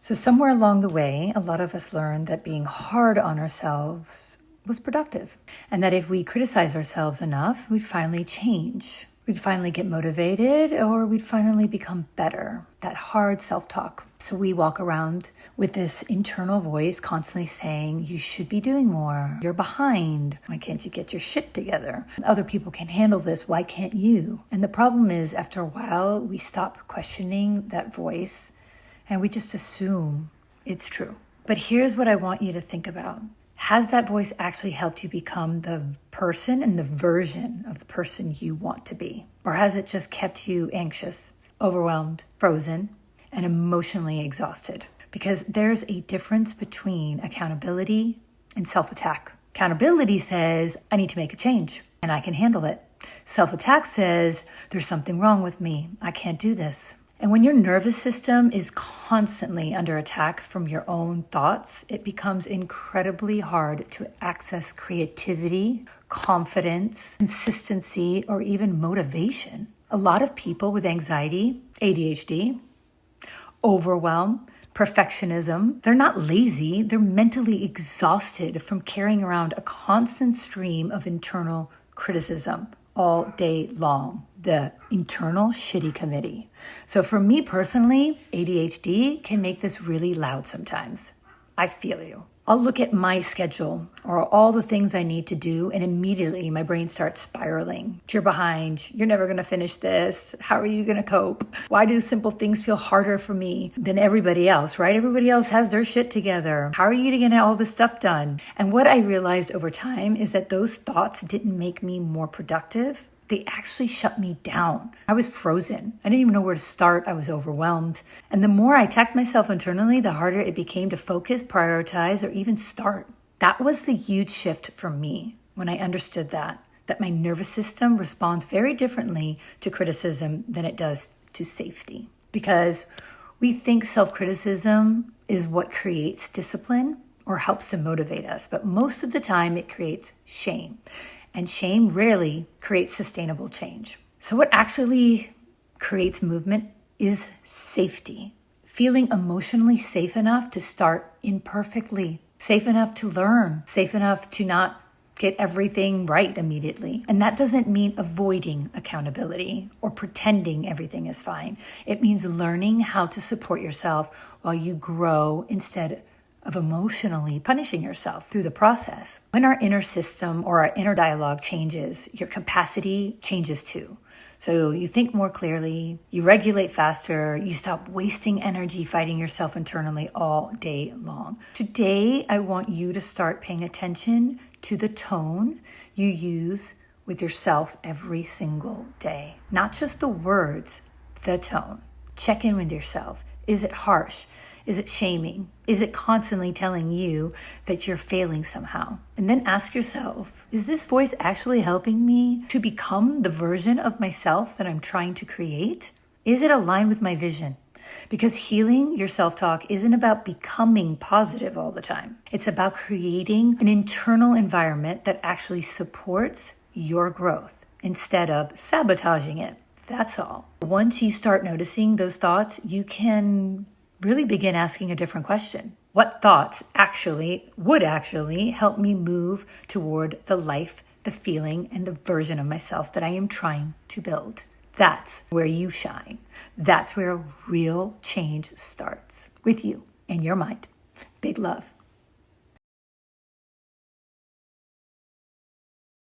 So somewhere along the way, a lot of us learned that being hard on ourselves was productive, and that if we criticize ourselves enough, we'd finally change. We'd finally get motivated, or we'd finally become better. That hard self-talk. So we walk around with this internal voice constantly saying, you should be doing more. You're behind. Why can't you get your shit together? Other people can handle this. Why can't you? And the problem is, after a while, we stop questioning that voice and we just assume it's true. But here's what I want you to think about. Has that voice actually helped you become the person and the version of the person you want to be? Or has it just kept you anxious, overwhelmed, frozen, and emotionally exhausted? Because there's a difference between accountability and self-attack. Accountability says, I need to make a change and I can handle it. Self-attack says, there's something wrong with me. I can't do this. And when your nervous system is constantly under attack from your own thoughts, it becomes incredibly hard to access creativity, confidence, consistency, or even motivation. A lot of people with anxiety, ADHD, overwhelm, perfectionism, they're not lazy, they're mentally exhausted from carrying around a constant stream of internal criticism all day long. The internal shitty committee. So for me personally, ADHD can make this really loud sometimes. I feel you. I'll look at my schedule or all the things I need to do, and immediately my brain starts spiraling. You're behind. You're never going to finish this. How are you going to cope? Why do simple things feel harder for me than everybody else, right? Everybody else has their shit together. How are you going to get all this stuff done? And what I realized over time is that those thoughts didn't make me more productive. They actually shut me down. I was frozen. I didn't even know where to start. I was overwhelmed. And the more I attacked myself internally, the harder it became to focus, prioritize, or even start. That was the huge shift for me when I understood that my nervous system responds very differently to criticism than it does to safety. Because we think self-criticism is what creates discipline or helps to motivate us. But most of the time it creates shame. And shame rarely creates sustainable change. So what actually creates movement is safety. Feeling emotionally safe enough to start imperfectly, safe enough to learn, safe enough to not get everything right immediately. And that doesn't mean avoiding accountability or pretending everything is fine. It means learning how to support yourself while you grow instead of emotionally punishing yourself through the process. When our inner system or our inner dialogue changes, your capacity changes too. So you think more clearly, you regulate faster, you stop wasting energy fighting yourself internally all day long. Today, I want you to start paying attention to the tone you use with yourself every single day. Not just the words, the tone. Check in with yourself. Is it harsh? Is it shaming? Is it constantly telling you that you're failing somehow? And then ask yourself, is this voice actually helping me to become the version of myself that I'm trying to create? Is it aligned with my vision? Because healing your self-talk isn't about becoming positive all the time. It's about creating an internal environment that actually supports your growth instead of sabotaging it. That's all. Once you start noticing those thoughts, you can really begin asking a different question. What thoughts would actually help me move toward the life, the feeling, and the version of myself that I am trying to build? That's where you shine. That's where real change starts with you and your mind. Big love.